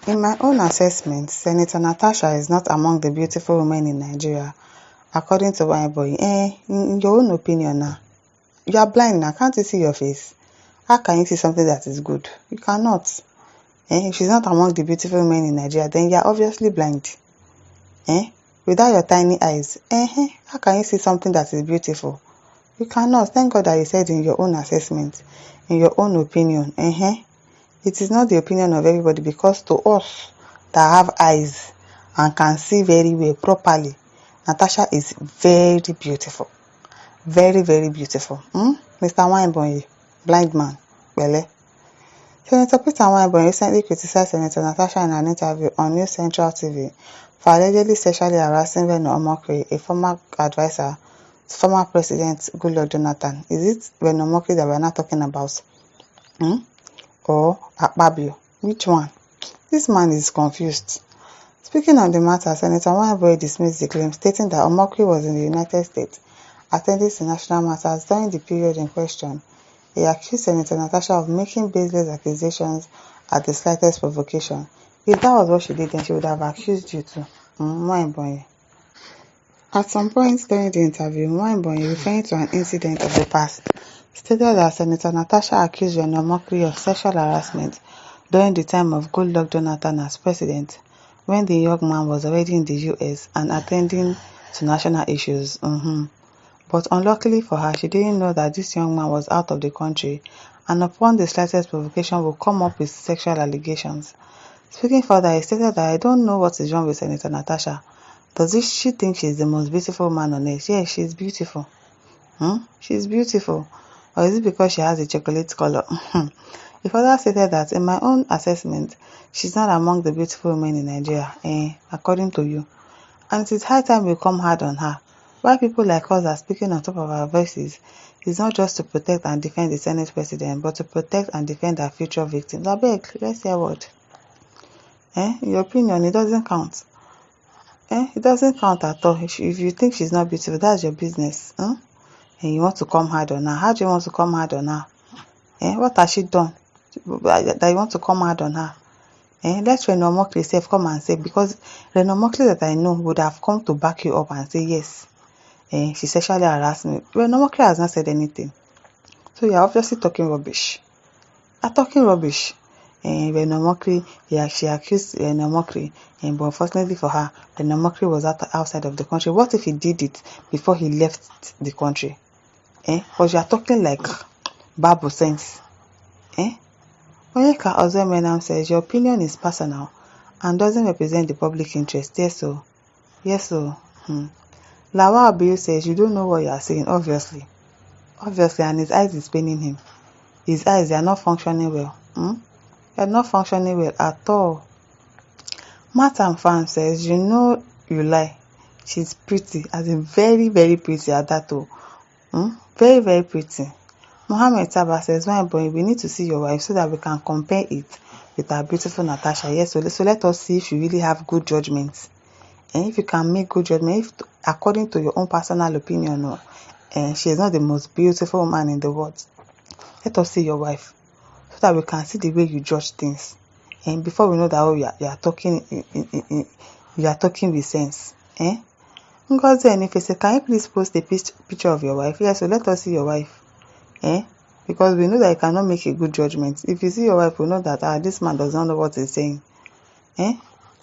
In my own assessment, Senator Natasha is not among the beautiful women in Nigeria, according to Nwaebonyi. In your own opinion now, you are blind now, can't you see your face? How can you see something that is good? You cannot. If she's not among the beautiful women in Nigeria, then you are obviously blind. Without your tiny eyes, how can you see something that is beautiful? You cannot. Thank God that you said in your own assessment, in your own opinion. It is not the opinion of everybody, because to us that have eyes and can see very well properly, Natasha is very beautiful. Very, very beautiful. Mr. Nwaebonyi, blind man, Bele. Senator Peter Nwaebonyi recently criticized Senator Natasha in an interview on News Central TV for allegedly sexually harassing Nwaebonyi, a former advisor to former President Goodluck Jonathan. Is it Nwaebonyi that we are not talking about? Or Akpabio? Which one? This man is confused. Speaking on the matter, Senator Nwaebonyi dismissed the claim, stating that Omokri was in the United States attending to national matters during the period in question. He accused Senator Natasha of making baseless accusations at the slightest provocation. If that was what she did, then she would have accused you too. Nwaebonyi. At some point during the interview, Nwaebonyi, referring to an incident of the past, stated that Senator Natasha accused Omokri of sexual harassment during the time of Goodluck Jonathan as president, when the young man was already in the US and attending to national issues. But unluckily for her, she didn't know that this young man was out of the country, and upon the slightest provocation would come up with sexual allegations. Speaking further, he stated that I don't know what is wrong with Senator Natasha. Does she think she's the most beautiful man on earth? Yes, she's beautiful. She's beautiful. Or is it because she has a chocolate color? He further stated that, in my own assessment, she's not among the beautiful women in Nigeria, according to you. And it is high time we come hard on her. Why people like us are speaking on top of our voices is not just to protect and defend the Senate President, but to protect and defend our future victims. I beg, let's hear what. In your opinion, it doesn't count. It doesn't count at all. If you think she's not beautiful, that's your business. And you want to come hard on her. How do you want to come hard on her? What has she done that you want to come hard on her? Let Omokri self come and say, because Omokri that I know would have come to back you up and say, yes, she sexually harassed me. Omokri has not said anything. So you are obviously talking rubbish. Talking rubbish. Omokri, she accused Omokri, but unfortunately for her, Omokri was outside of the country. What if he did it before he left the country? Because you are talking like Bible sense. Onyeka Ozomenam says, your opinion is personal and doesn't represent the public interest. Yes, so. Yes, so. Lawal Abiyu says, you don't know what you are saying, obviously. Obviously, and his eyes is paining him. His eyes, they are not functioning well. They are not functioning well at all. Matam Fan says, you know you lie. She's pretty, as in very, very pretty at that too. Very, very pretty. Mohammed Taba says, Nwaebonyi, we need to see your wife so that we can compare it with our beautiful Natasha. Yes, so let us see if you really have good judgment. And if you can make good judgment, if according to your own personal opinion, she is not the most beautiful woman in the world. Let us see your wife so that we can see the way you judge things. And before we know that you are talking with sense. Ngozi Enife says, can you please post a picture of your wife? Yes, so let us see your wife. Because we know that you cannot make a good judgment. If you see your wife, we know that this man does not know what he's saying.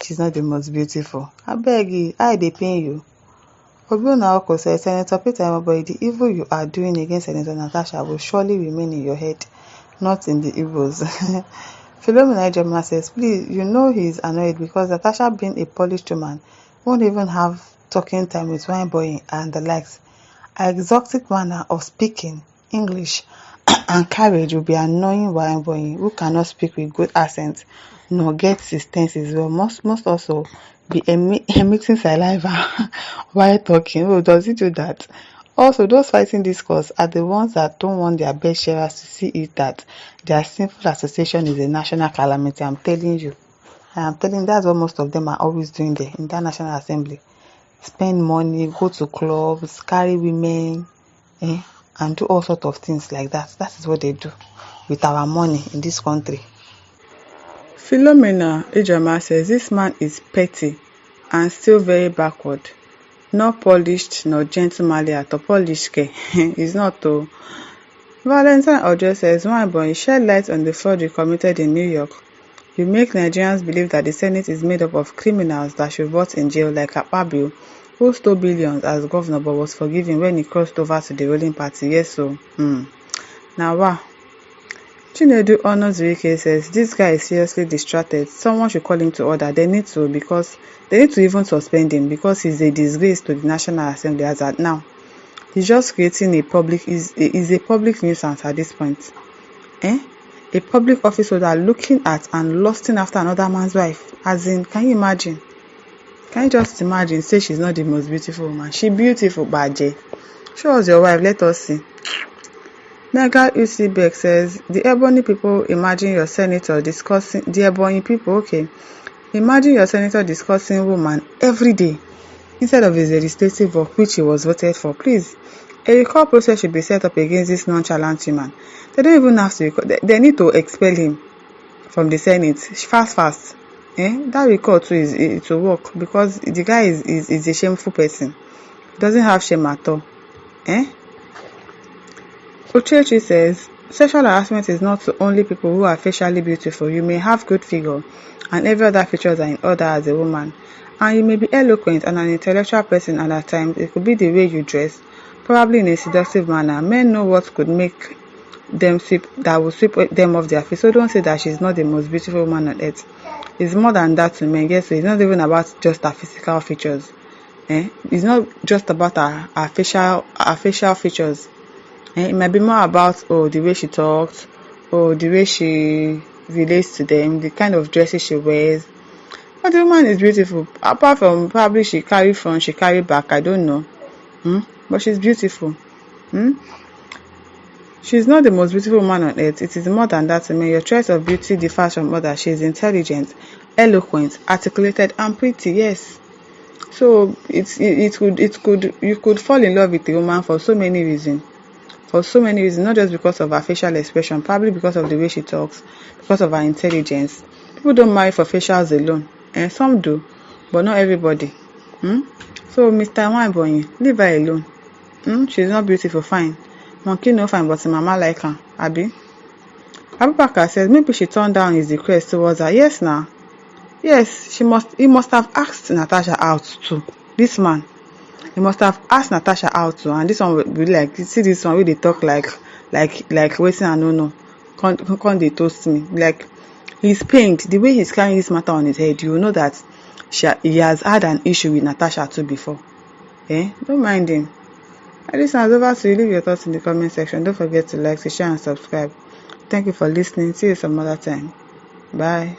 She's not the most beautiful. I beg you, they pain you. Obiunaoko says, Senator Peter Nwaebonyi, the evil you are doing against Senator Natasha will surely remain in your head, not in the evils. Philomena Ejema says, please, you know he is annoyed because Natasha, being a polished woman, won't even have talking time with Nwaebonyi and the likes. Her exotic manner of speaking English and carriage will be annoying Nwaebonyi, who cannot speak with good accent nor get his tenses well. Must also be emitting saliva while talking. Oh, does he do that? Also, those fighting this cause are the ones that don't want their best sharers to see it that their sinful association is a national calamity. I'm telling you. That's what most of them are always doing there in that National Assembly. Spend money, go to clubs, carry women, and do all sorts of things like that. That is what they do with our money in this country. Philomena Ijoma says this man is petty and still very backward. Not polished nor gentlemanly at all. Polished ke. He's not though. Valentine Ojo says Nwaebonyi shed light on the fraud you committed in New York. You make Nigerians believe that the Senate is made up of criminals that should rot in jail like Akpabio, who stole billions as governor but was forgiven when he crossed over to the ruling party. Yes, so. Now, wow. Chinedu Onozurike says, this guy is seriously distracted. Someone should call him to order. They need to even suspend him because he's a disgrace to the National Assembly as at now. He's just creating a public nuisance at this point. A public office holder looking at and lusting after another man's wife. As in, can you imagine? Can you just imagine? Say she's not the most beautiful woman. She's beautiful, Baje. Show us your wife, let us see. Mega UC says, the Ebonyi people imagine your senator discussing, the Ebonyi people, okay. Imagine your senator discussing woman every day instead of his legislative work which he was voted for. Please, a recall process should be set up against this nonchalant human. They don't even have to recall. They need to expel him from the Senate fast. That recall too it will work because the guy is a shameful person. He doesn't have shame at all. Uchechi says, sexual harassment is not to only people who are facially beautiful. You may have good figure and every other features are in order as a woman. And you may be eloquent and an intellectual person, and at times it could be the way you dress, probably in a seductive manner. Men know what could make them sweep them off their feet. So don't say that she's not the most beautiful woman on earth. It's more than that to men. Yes, so it's not even about just her physical features. It's not just about her facial features. It might be more about the way she talks, or the way she relates to them, the kind of dresses she wears. But the woman is beautiful. Apart from probably she carry front, she carry back, I don't know. But she's beautiful. She's not the most beautiful woman on earth. It is more than that. I mean, your choice of beauty differs from others. She's intelligent, eloquent, articulated, and pretty. Yes. So you could fall in love with a woman for so many reasons. Not just because of her facial expression, probably because of the way she talks, because of her intelligence. People don't marry for facials alone. Some do, but not everybody. So, Mr. Nwaebonyi, leave her alone. She's not beautiful, fine. Monkey no fine, but mama like her. Abi? Abubakar says maybe she turned down his request towards her. Yes, now. Yes, he must have asked Natasha out too. This man. He must have asked Natasha out too, and this one will be like, you see this one where they talk like waiting and no. Can't they toast me? Like, he's pained. The way he's carrying this matter on his head, you will know that he has had an issue with Natasha too before. Don't mind him. This one's over to you. Leave your thoughts in the comment section. Don't forget to like, to share, and subscribe. Thank you for listening. See you some other time. Bye.